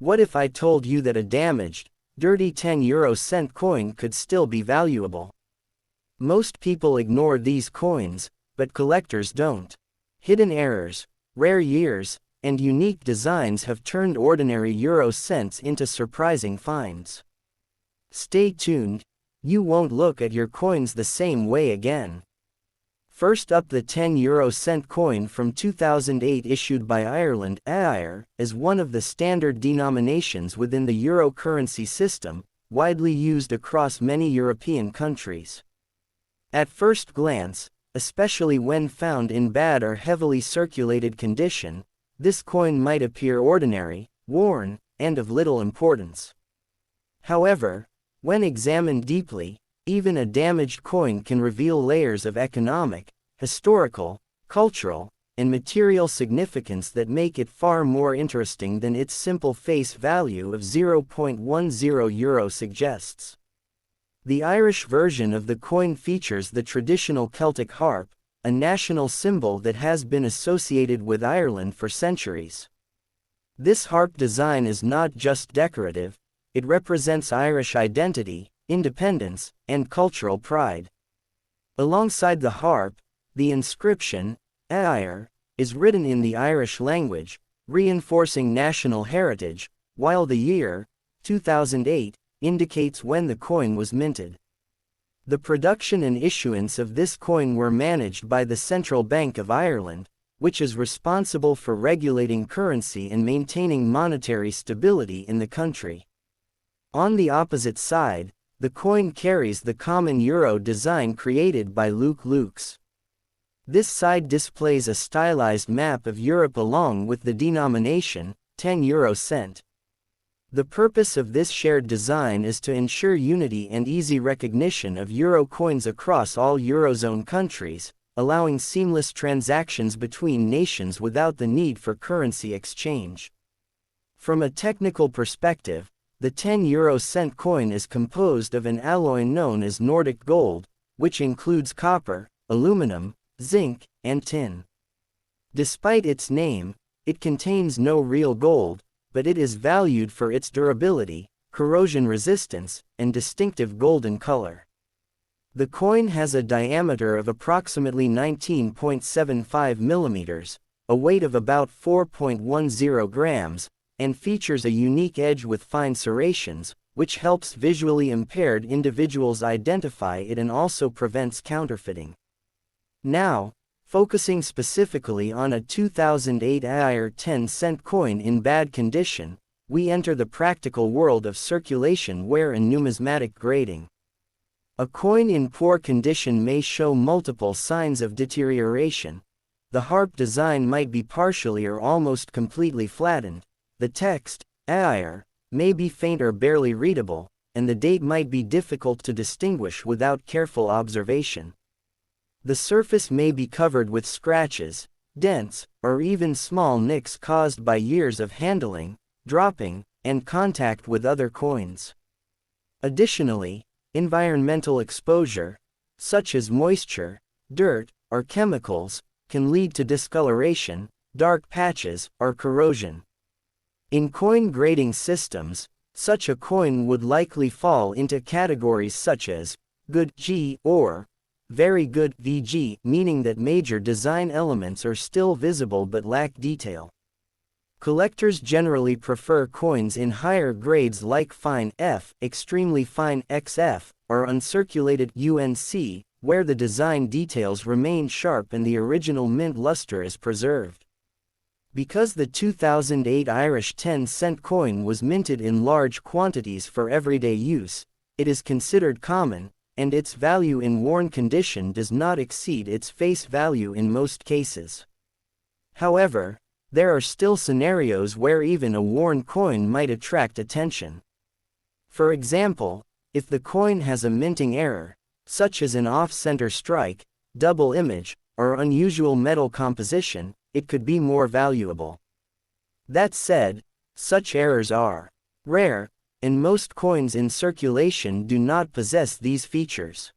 What if I told you that a damaged, dirty 10 cent coin could still be valuable? Most people ignore these coins, but collectors don't. Hidden errors, rare years, and unique designs have turned ordinary euro cents into surprising finds. Stay tuned, you won't look at your coins the same way again. First up, the 10 cent coin from 2008 issued by Ireland (EIR) is one of the standard denominations within the euro currency system, widely used across many European countries. At first glance, especially when found in bad or heavily circulated condition, this coin might appear ordinary, worn, and of little importance. However, when examined deeply, even a damaged coin can reveal layers of economic, historical, cultural, and material significance that make it far more interesting than its simple face value of €0.10 suggests. The Irish version of the coin features the traditional Celtic harp, a national symbol that has been associated with Ireland for centuries. This harp design is not just decorative, it represents Irish identity, independence, and cultural pride. Alongside the harp, the inscription, "EIR," is written in the Irish language, reinforcing national heritage, while the year, 2008, indicates when the coin was minted. The production and issuance of this coin were managed by the Central Bank of Ireland, which is responsible for regulating currency and maintaining monetary stability in the country. On the opposite side, the coin carries the common euro design created by Luke Lukes. This side displays a stylized map of Europe along with the denomination, 10 cent. The purpose of this shared design is to ensure unity and easy recognition of euro coins across all Eurozone countries, allowing seamless transactions between nations without the need for currency exchange. From a technical perspective, the 10 cent coin is composed of an alloy known as Nordic gold, which includes copper, aluminum, zinc, and tin. Despite its name, it contains no real gold, but it is valued for its durability, corrosion resistance, and distinctive golden color. The coin has a diameter of approximately 19.75 millimeters, a weight of about 4.10 grams, and features a unique edge with fine serrations, which helps visually impaired individuals identify it and also prevents counterfeiting. Now, focusing specifically on a 2008 EIR 10-cent coin in bad condition, we enter the practical world of circulation wear and numismatic grading. A coin in poor condition may show multiple signs of deterioration. The harp design might be partially or almost completely flattened. The text, EIR, may be faint or barely readable, and the date might be difficult to distinguish without careful observation. The surface may be covered with scratches, dents, or even small nicks caused by years of handling, dropping, and contact with other coins. Additionally, environmental exposure, such as moisture, dirt, or chemicals, can lead to discoloration, dark patches, or corrosion. In coin grading systems, such a coin would likely fall into categories such as good G or very good VG, meaning that major design elements are still visible but lack detail. Collectors generally prefer coins in higher grades like fine F, extremely fine XF, or uncirculated UNC, where the design details remain sharp and the original mint luster is preserved. Because the 2008 Irish 10-cent coin was minted in large quantities for everyday use, it is considered common, and its value in worn condition does not exceed its face value in most cases. However, there are still scenarios where even a worn coin might attract attention. For example, if the coin has a minting error, such as an off-center strike, double image, or unusual metal composition, it could be more valuable. That said, such errors are rare, and most coins in circulation do not possess these features.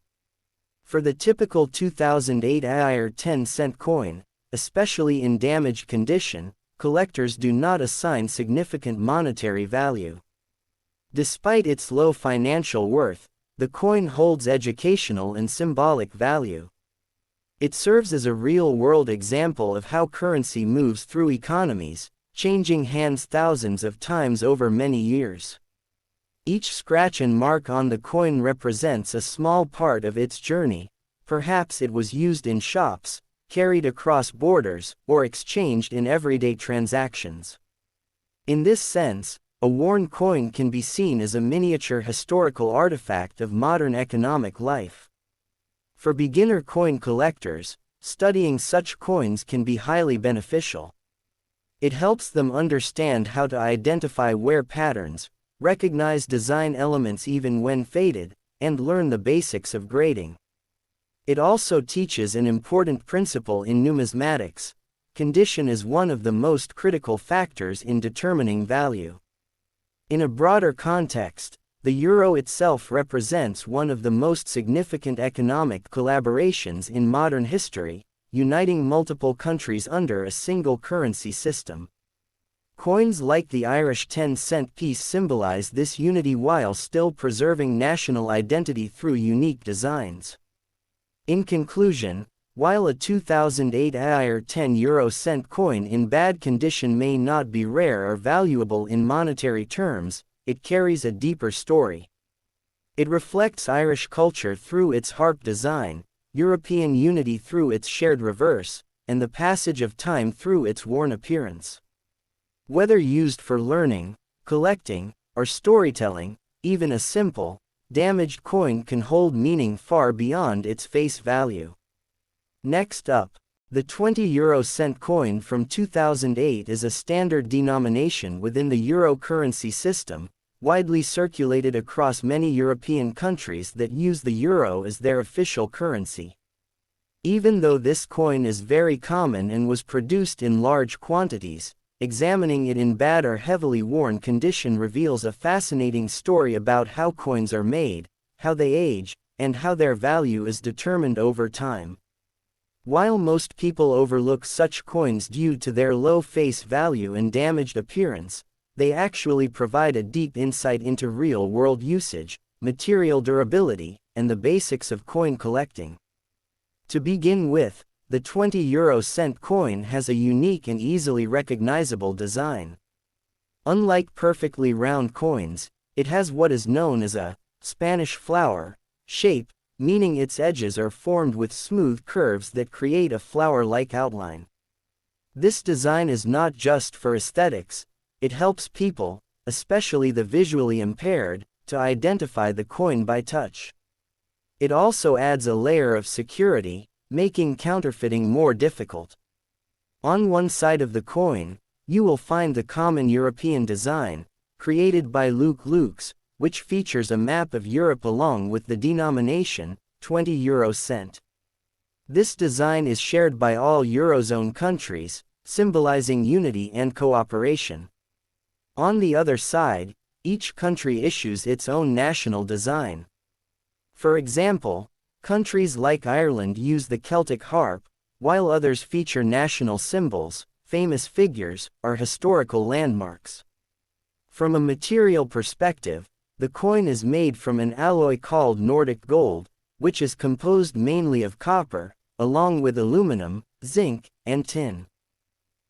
For the typical 2008 EIR 10-cent coin, especially in damaged condition, collectors do not assign significant monetary value. Despite its low financial worth, the coin holds educational and symbolic value. It serves as a real-world example of how currency moves through economies, changing hands thousands of times over many years. Each scratch and mark on the coin represents a small part of its journey. Perhaps it was used in shops, carried across borders, or exchanged in everyday transactions. In this sense, a worn coin can be seen as a miniature historical artifact of modern economic life. For beginner coin collectors, studying such coins can be highly beneficial. It helps them understand how to identify wear patterns, recognize design elements even when faded, and learn the basics of grading. It also teaches an important principle in numismatics: condition is one of the most critical factors in determining value. In a broader context, the euro itself represents one of the most significant economic collaborations in modern history, uniting multiple countries under a single currency system. Coins like the Irish 10-cent piece symbolize this unity while still preserving national identity through unique designs. In conclusion, while a 2008 EUR 10-cent coin in bad condition may not be rare or valuable in monetary terms, it carries a deeper story. It reflects Irish culture through its harp design, European unity through its shared reverse, and the passage of time through its worn appearance. Whether used for learning, collecting, or storytelling, even a simple, damaged coin can hold meaning far beyond its face value. Next up, the 20-cent coin from 2008 is a standard denomination within the euro currency system, widely circulated across many European countries that use the euro as their official currency. Even though this coin is very common and was produced in large quantities, examining it in bad or heavily worn condition reveals a fascinating story about how coins are made, how they age, and how their value is determined over time. While most people overlook such coins due to their low face value and damaged appearance, they actually provide a deep insight into real-world usage, material durability, and the basics of coin collecting. To begin with, the 20-cent coin has a unique and easily recognizable design. Unlike perfectly round coins, it has what is known as a Spanish flower shape, meaning its edges are formed with smooth curves that create a flower-like outline. This design is not just for aesthetics, it helps people, especially the visually impaired, to identify the coin by touch. It also adds a layer of security, making counterfeiting more difficult. On one side of the coin, you will find the common European design, created by Lux, which features a map of Europe along with the denomination, 20-cent. This design is shared by all Eurozone countries, symbolizing unity and cooperation. On the other side, each country issues its own national design. For example, countries like Ireland use the Celtic harp, while others feature national symbols, famous figures, or historical landmarks. From a material perspective, the coin is made from an alloy called Nordic gold, which is composed mainly of copper, along with aluminum, zinc, and tin.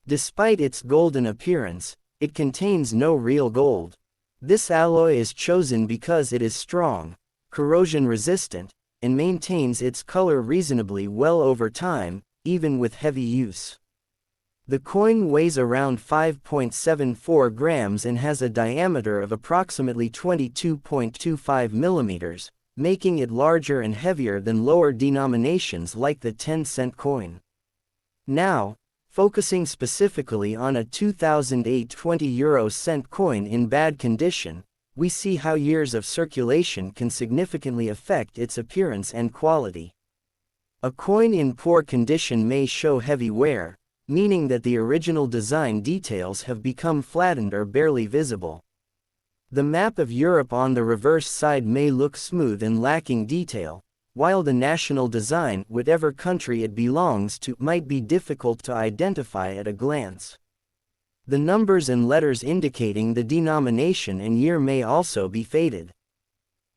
Despite its golden appearance, it contains no real gold. This alloy is chosen because it is strong, corrosion-resistant, and maintains its color reasonably well over time, even with heavy use. The coin weighs around 5.74 grams and has a diameter of approximately 22.25 millimeters, making it larger and heavier than lower denominations like the 10-cent coin. Now, focusing specifically on a 2008 20-cent coin in bad condition, we see how years of circulation can significantly affect its appearance and quality. A coin in poor condition may show heavy wear, meaning that the original design details have become flattened or barely visible. The map of Europe on the reverse side may look smooth and lacking detail, while the national design, whatever country it belongs to, might be difficult to identify at a glance. The numbers and letters indicating the denomination and year may also be faded.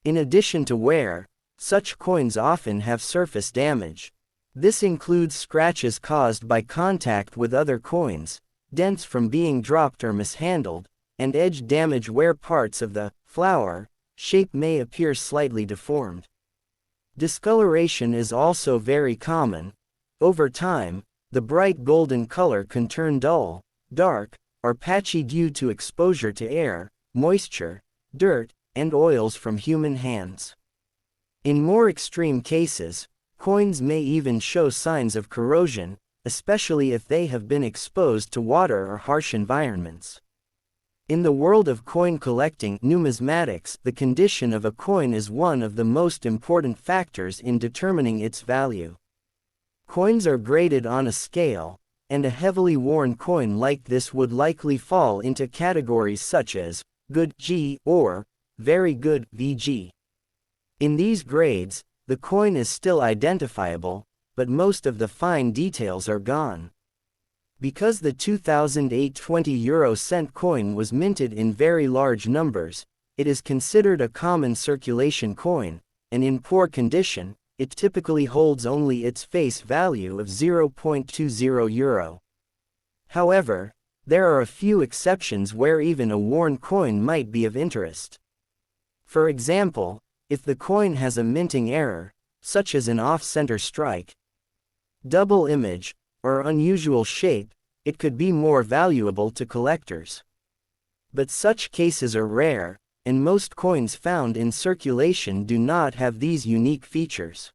In addition to wear, such coins often have surface damage. This includes scratches caused by contact with other coins, dents from being dropped or mishandled, and edge damage where parts of the flower shape may appear slightly deformed. Discoloration is also very common. Over time, the bright golden color can turn dull, dark, or patchy due to exposure to air, moisture, dirt, and oils from human hands. In more extreme cases, coins may even show signs of corrosion, especially if they have been exposed to water or harsh environments. In the world of coin collecting, numismatics, the condition of a coin is one of the most important factors in determining its value. Coins are graded on a scale, and a heavily worn coin like this would likely fall into categories such as good G or very good VG. In these grades, the coin is still identifiable, but most of the fine details are gone. Because the 2008 20-euro-cent coin was minted in very large numbers, it is considered a common circulation coin, and in poor condition, it typically holds only its face value of 0.20 euro. However, there are a few exceptions where even a worn coin might be of interest. For example, if the coin has a minting error, such as an off-center strike, double image, or unusual shape, it could be more valuable to collectors. But such cases are rare, and most coins found in circulation do not have these unique features.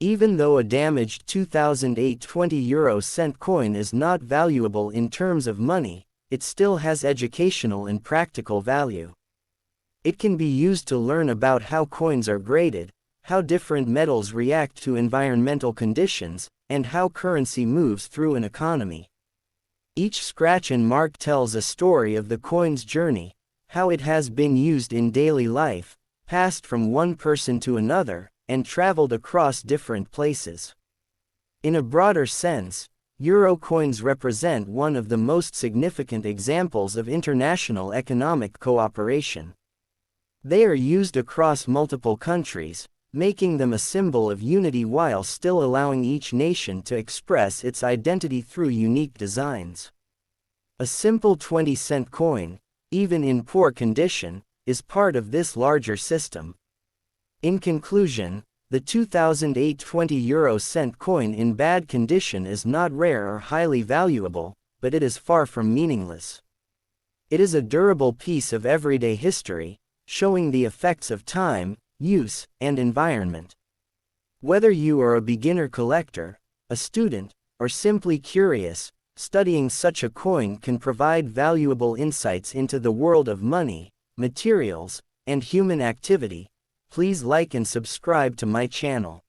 Even though a damaged 2008 20-euro-cent coin is not valuable in terms of money, it still has educational and practical value. It can be used to learn about how coins are graded, how different metals react to environmental conditions, and how currency moves through an economy. Each scratch and mark tells a story of the coin's journey, how it has been used in daily life, passed from one person to another, and traveled across different places. In a broader sense, euro coins represent one of the most significant examples of international economic cooperation. They are used across multiple countries, making them a symbol of unity while still allowing each nation to express its identity through unique designs. A simple 20-cent coin, even in poor condition, is part of this larger system. In conclusion, the 2008 20-euro-cent coin in bad condition is not rare or highly valuable, but it is far from meaningless. It is a durable piece of everyday history, showing the effects of time, use, and environment. Whether you are a beginner collector, a student, or simply curious, studying such a coin can provide valuable insights into the world of money, materials, and human activity. Please like and subscribe to my channel.